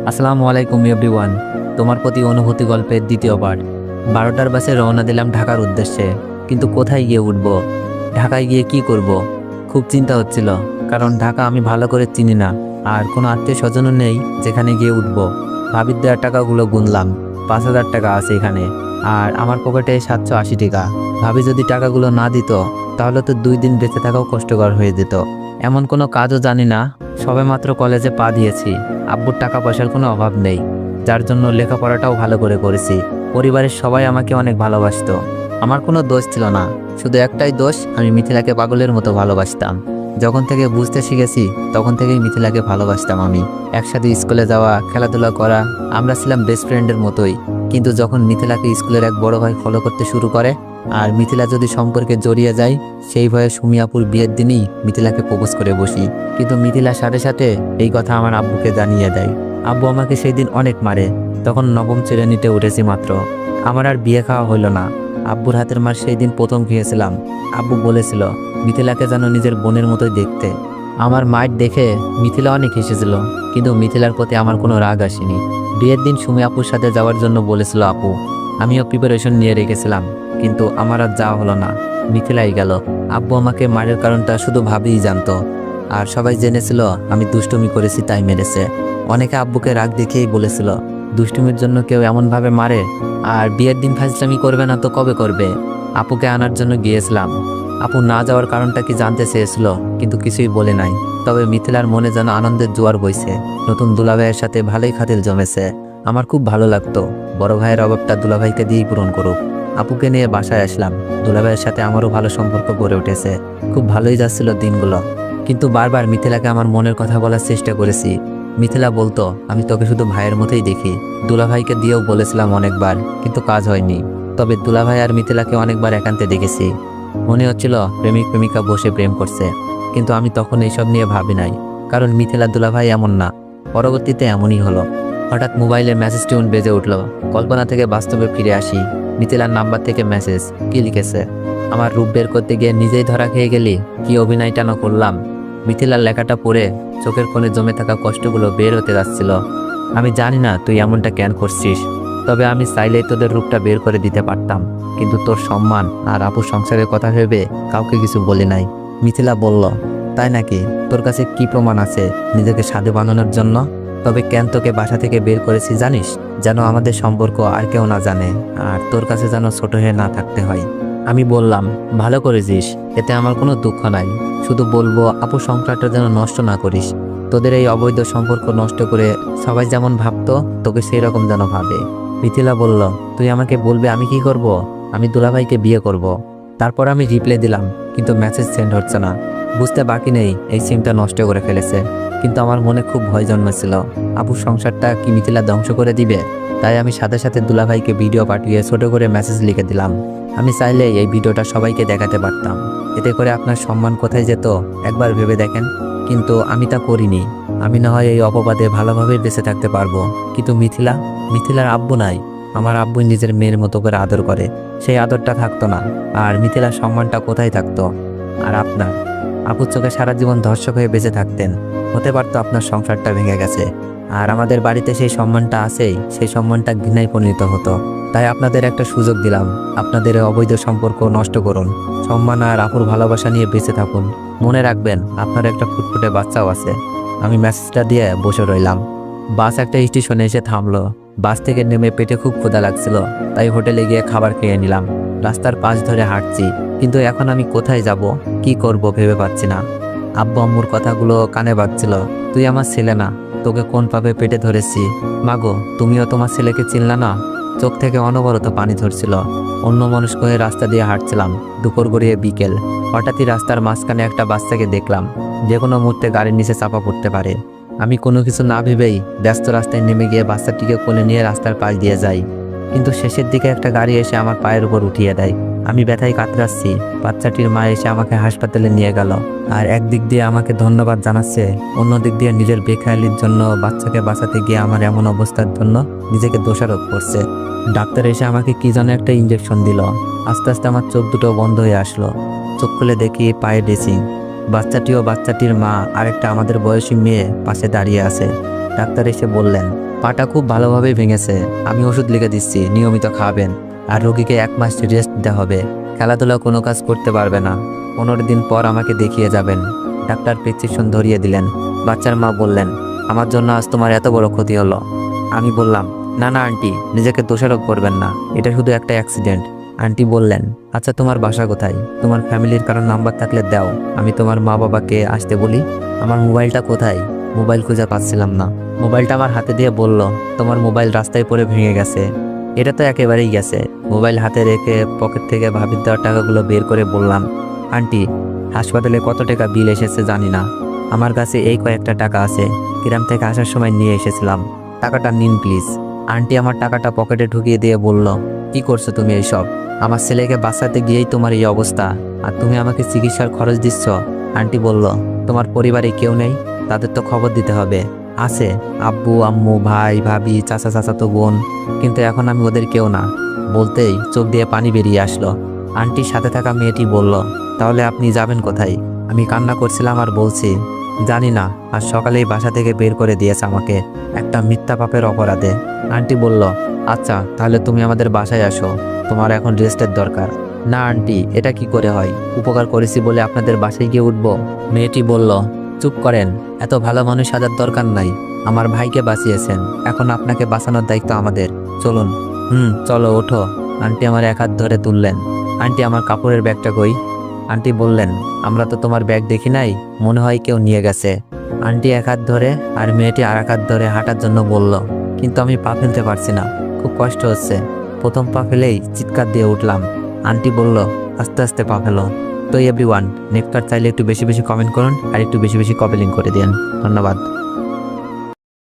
আসসালামু আলাইকুম এভরিওয়ান। তোমার প্রতি অনুভূতি গল্পের দ্বিতীয় পার্ট। 12টার বাসে রওনা দিলাম ঢাকার উদ্দেশ্যে, কিন্তু কোথায় গিয়ে উঠব, ঢাকায় গিয়ে কি করব, খুব চিন্তা হচ্ছিল। কারণ ঢাকা আমি ভালো করে চিনি না, আর কোনো আত্মীয় স্বজনও নেই যেখানে গিয়ে উঠব। ভাবির দেওয়ার টাকাগুলো গুনলাম, 5,000 টাকা আছে এখানে, আর আমার পকেটে 780 টাকা। ভাবি যদি টাকাগুলো না দিত তাহলে তো 2 দিন বেঁচে থাকাও কষ্টকর হয়ে যেত। এমন কোনো কাজও জানি না, সবেমাত্র কলেজে পা দিয়েছি। আব্বুর টাকা পয়সার কোনো অভাব নেই, যার জন্য লেখাপড়াটাও ভালো করে করেছি। পরিবারের সবাই আমাকে অনেক ভালোবাসতো। আমার কোনো দোষ ছিল না, শুধু একটাই দোষ, আমি মিথিলাকে পাগলের মতো ভালোবাসতাম। যখন থেকে বুঝতে শিখেছি তখন থেকেই মিথিলাকে ভালোবাসতাম আমি। একসাথে স্কুলে যাওয়া, খেলাধুলা করা, আমরা ছিলাম বেস্ট ফ্রেন্ডের মতোই। কিন্তু যখন মিথিলাকে স্কুলের এক বড় ভাই ফলো করতে শুরু করে, আর মিথিলা যদি সম্পর্কে জড়িয়ে যায়, সেই ভয়ে সুমিয়াপুর বিয়ের দিনই মিথিলাকে প্রপোজ করে বসি। কিন্তু মিথিলার সাথে সাথে এই কথা আমার আব্বুকে জানিয়ে দেয়। আব্বু আমাকে সেই দিন অনেক মারে। তখন নবম শ্রেণীতে উঠেছি মাত্র। আমার আর বিয়ে খাওয়া হলো না। আব্বুর হাতের মার সেই দিন প্রথম খেয়েছিলাম। আব্বু বলেছিল মিথিলাকে যেন নিজের বোনের মতোই দেখতে। আমার মায়ের দেখে মিথিলা অনেক হেসেছিল, কিন্তু মিথিলার প্রতি আমার কোনো রাগ আসেনি। বিয়ের দিন সুমি আপুর সাথে যাওয়ার জন্য বলেছিল আপু। আমিও প্রিপারেশন নিয়ে রেখেছিলাম, কিন্তু আমার আর যাওয়া হলো না, মিথিলাই গেল। আব্বু আমাকে মারের কারণটা শুধু ভাবিই জানতো, আর সবাই জেনেছিল আমি দুষ্টুমি করেছি তাই মেরেছে। অনেকে আব্বুকে রাগ দেখেই বলেছিল দুষ্টুমির জন্য কেউ এমনভাবে মারে, আর বিয়ের দিন ফাজলামি করবে না তো কবে করবে। আপুকে আনার জন্য গিয়েছিলাম। আপু না যাওয়ার কারণটা কি জানতে চেয়েছিল, কিন্তু কিছুই বলে নাই। তবে মিথিলার মনে যেন আনন্দের জোয়ার বইছে। নতুন দুলাভাইয়ের সাথে ভালোই খাতির জমেছে। আমার খুব ভালো লাগতো বড় ভাইয়ের অভাবটা দুলাভাইকে দিয়েই পূরণ করুক। আপুকে নিয়ে বাসায় আসলাম। দুলাভাইয়ের সাথে আমারও ভালো সম্পর্ক গড়ে উঠেছে। খুব ভালোই যাচ্ছিল দিনগুলো। কিন্তু বারবার মিথিলাকে আমার মনের কথা বলার চেষ্টা করেছি। মিথিলা বলতো আমি তোকে শুধু ভাইয়ের মতোই দেখি। দুলাভাইকে দিয়েও বলেছিলাম অনেকবার, কিন্তু কাজ হয়নি। তবে দুলাভাই আর মিথিলাকে অনেকবার একান্তে দেখেছি। মনে হচ্ছিল প্রেমিক প্রেমিকা বসে প্রেম করছে, কিন্তু আমি তখন এইসব নিয়ে ভাবি নাই, কারণ মিথিলা দুলাভাই এমন না। পরবর্তীতে এমনই হলো। হঠাৎ মোবাইলে মেসেজ টিউন বেজে উঠল। কল্পনা থেকে বাস্তবে ফিরে আসি। মিথিলার নাম্বার থেকে মেসেজ। কি লিখেছে? আমার রূপ বের করতে গিয়ে নিজেই ধরা খেয়ে গেলি, কি অভিনয়টা না করলাম। মিথিলার লেখাটা পড়ে চোখের কোণে জমে থাকা কষ্টগুলো বের হতে যাচ্ছিল। আমি জানি না তুই এমনটা কেন করছিস, তবে আমি চাইলেই তোদের রূপটা বের করে দিতে পারতাম, কিন্তু তোর সম্মান আর আপুর সংসারের কথা ভেবে কাউকে কিছু বলি নাই। মিথিলা বলল, তাই নাকি? তোর কাছে কি প্রমাণ আছে নিজেকে সাধু বানানোর জন্য? তবে কেন তোকে বাসা থেকে বের করেছি জানিস? যেন আমাদের সম্পর্ক আর কেউ না জানে, আর তোর কাছে যেন ছোট হয়ে না থাকতে হয়। আমি বললাম, ভালো করেছিস, এতে আমার কোনো দুঃখ নাই। শুধু বলবো আপুর সংসারটা যেন নষ্ট না করিস। তোদের এই অবৈধ সম্পর্ক নষ্ট করে সবাই যেমন ভাবতো তোকে সেই রকম যেন ভাবে। মিথিলা বলল, তুই আমাকে বলবে আমি কি করব? আমি দুলাভাইকে বিয়ে করব। তারপর আমি রিপ্লাই দিলাম, কিন্তু মেসেজ সেন্ড হচ্ছে না। বুঝতে বাকি নেই এই সিমটা নষ্ট করে ফেলেছে। কিন্তু আমার মনে খুব ভয় জন্মেছিল, আপুর সংসারটা কি মিথিলা ধ্বংস করে দিবে। তাই আমি সাথে সাথে দুলাভাইকে ভিডিও পাঠিয়ে ছোট করে মেসেজ লিখে দিলাম। আমি চাইলে এই ভিডিওটা সবাইকে দেখাতে পারতাম, এতে করে আপনার সম্মান কোথায় যেত একবার ভেবে দেখেন। কিন্তু আমি তা করিনি। আমি না হয় এই অপবাদে ভালোভাবে বেঁচে থাকতে পারবো, কিন্তু মিথিলার আব্বু নাই। আমার আব্বু নিজের মেয়ের মতো করে আদর করে, সেই আদরটা থাকতো না। আর মিথিলার সম্মানটা কোথায় থাকতো? আর আপনার আপুর চোখে সারা জীবন ধর্ষক হয়ে বেঁচে থাকতেন। হতে পারতো আপনার সংসারটা ভেঙে গেছে, আর আমাদের বাড়িতে সেই সম্মানটা আছেই, সেই সম্মানটা ঘৃণায় পরিণত হতো। তাই আপনাদের একটা সুযোগ দিলাম, আপনাদের অবৈধ সম্পর্ক নষ্ট করুন, সম্মান আর আপুর ভালোবাসা নিয়ে বেঁচে থাকুন। মনে রাখবেন আপনার একটা ফুটফুটে বাচ্চাও আছে। আমি মেসেজটা দিয়ে বসে রইলাম। বাস একটা স্টেশনে এসে থামলো। বাস থেকে নেমে পেটে খুব ক্ষুধা লাগছিল, তাই হোটেলে গিয়ে খাবার খেয়ে নিলাম। রাস্তার পাশ ধরে হাঁটছি, কিন্তু এখন আমি কোথায় যাব, কি করব ভেবে পাচ্ছি না। আব্বু আম্মুর কথাগুলো কানে বাজছিল। তুই আমার ছেলে না, তোকে কোন পাবে পেটে ধরেছি। মাগো, তুমিও তোমার ছেলেকে চিনলা না? চোখ থেকে অনবরত পানি ধরছিল। অন্য মনস্ক হয়ে রাস্তা দিয়ে হাঁটছিলাম। দুপুর গড়িয়ে বিকেল। হঠাৎই রাস্তার মাঝখানে একটা বাচ্চাকে দেখলাম, যে কোনো মুহূর্তে গাড়ির নিচে চাপা পড়তে পারে। আমি কোনো কিছু না ভেবেই ব্যস্ত রাস্তায় নেমে গিয়ে বাচ্চাটিকে কোলে নিয়ে রাস্তার পাশ দিয়ে যাই। কিন্তু শেষের দিকে একটা গাড়ি এসে আমার পায়ের উপর উঠিয়ে দেয়। আমি ব্যথায় কাতরাচ্ছি। বাচ্চাটির মা এসে আমাকে হাসপাতালে নিয়ে গেল, আর একদিক দিয়ে আমাকে ধন্যবাদ জানাচ্ছে, অন্যদিক দিয়ে নিজের বেখেয়ালির জন্য বাচ্চাকে বাঁচাতে গিয়ে আমার এমন অবস্থার জন্য নিজেকে দোষারোপ করছে। ডাক্তার এসে আমাকে কি যেন একটা ইঞ্জেকশন দিল। আস্তে আস্তে আমার চোখ দুটো বন্ধ হয়ে আসলো। চোখ খুলে দেখি পায়ে ড্রেসিং। বাচ্চাটি ও বাচ্চাটির মা আরেকটা আমাদের বয়সী মেয়ে পাশে দাঁড়িয়ে আছে। ডাক্তার এসে বললেন, পাটা খুব ভালোভাবে ভেঙেছে। আমি ওষুধ লিখে দিচ্ছি, নিয়মিত খাবেন। আর রোগীকে 1 মাস রেস্ট দিতে হবে। খেলাধুলা কোনো কাজ করতে পারবে না। 15 দিন পর আমাকে দেখিয়ে যাবেন। ডাক্তার প্রেসক্রিপশন ধরিয়ে দিলেন। বাচ্চার মা বললেন, আমার জন্য আজ তোমার এত বড় ক্ষতি হলো। আমি বললাম, না না আন্টি, নিজেকে দোষারোপ করবেন না, এটা শুধু একটা অ্যাক্সিডেন্ট। আন্টি বললেন, আচ্ছা তোমার বাসা কোথায়? তোমার ফ্যামিলির কারোর নাম্বার থাকলে দাও, আমি তোমার মা বাবাকে আসতে বলি। আমার মোবাইলটা কোথায়? মোবাইল খুঁজে পাচ্ছিলাম না। মোবাইলটা আমার হাতে দিয়ে বলল, তোমার মোবাইল রাস্তায় পড়ে ভেঙে গেছে। এটা তো একেবারেই গেছে। মোবাইল হাতে রেখে পকেট থেকে ভাবির দেওয়ার টাকাগুলো বের করে বললাম, আন্টি, হাসপাতালে কত টাকা বিল এসেছে জানি না, আমার কাছে এই কয়েকটা টাকা আছে, গ্রাম থেকে আসার সময় নিয়ে এসেছিলাম, টাকাটা নিন প্লিজ। আন্টি আমার টাকাটা পকেটে ঢুকিয়ে দিয়ে বলল, কি করছো তুমি এইসব? আমার ছেলেকে বাঁচাতে গিয়েই তোমার এই অবস্থা, আর তুমি আমাকে চিকিৎসার খরচ দিচ্ছ। আন্টি বলল, তোমার পরিবারে কেউ নেই? তাদের তো খবর দিতে হবে। আছে, আব্বু আম্মু ভাই ভাবি চাচা চাচাতো বোন, কিন্তু এখন আমি ওদের কেউ না। বলতেই চোখ দিয়ে পানি বেরিয়ে আসলো। আন্টির সাথে থাকা মেয়েটি বলল, তাহলে আপনি যাবেন কোথায়? আমি কান্না করছিলাম আর বলছি, জানি না, আর সকালেই বাসা থেকে বের করে দিয়েছে আমাকে একটা মিথ্যা পাপের অপরাধে। আন্টি বলল, আচ্ছা তাহলে তুমি আমাদের বাসায় আসো, তোমার এখন রেস্টের দরকার। না আন্টি, এটা কি করে হয়? উপকার করেছি বলে আপনাদের বাসায় গিয়ে উঠবো? মেয়েটি বলল, চুপ করেন, এত ভালো মানুষ সাজার দরকার নাই। আমার ভাইকে বাঁচিয়েছেন, এখন আপনাকে বাঁচানোর দায়িত্ব আমাদের। চলুন। চলো ওঠো। আন্টি আমার 1 হাত ধরে তুললেন। আন্টি আমার কাপড়ের ব্যাগটা কই? আন্টি বললেন, আমরা তো তোমার ব্যাগ দেখি নাই, মনে হয় কেউ নিয়ে গেছে। আন্টি 1 হাত ধরে আর মেয়েটি আর 1 হাত ধরে হাঁটার জন্য বলল, কিন্তু আমি পা ফেলতে পারছি না, খুব কষ্ট হচ্ছে। প্রথম পা ফেলেই চিৎকার দিয়ে উঠলাম। আন্টি বলল, আস্তে আস্তে পা ফেলো। তো এভরিওয়ান, নেক্সট চাইলে একটু বেশি বেশি কমেন্ট করুন আর একটু বেশি বেশি কপি লিঙ্ক করে দিন। ধন্যবাদ।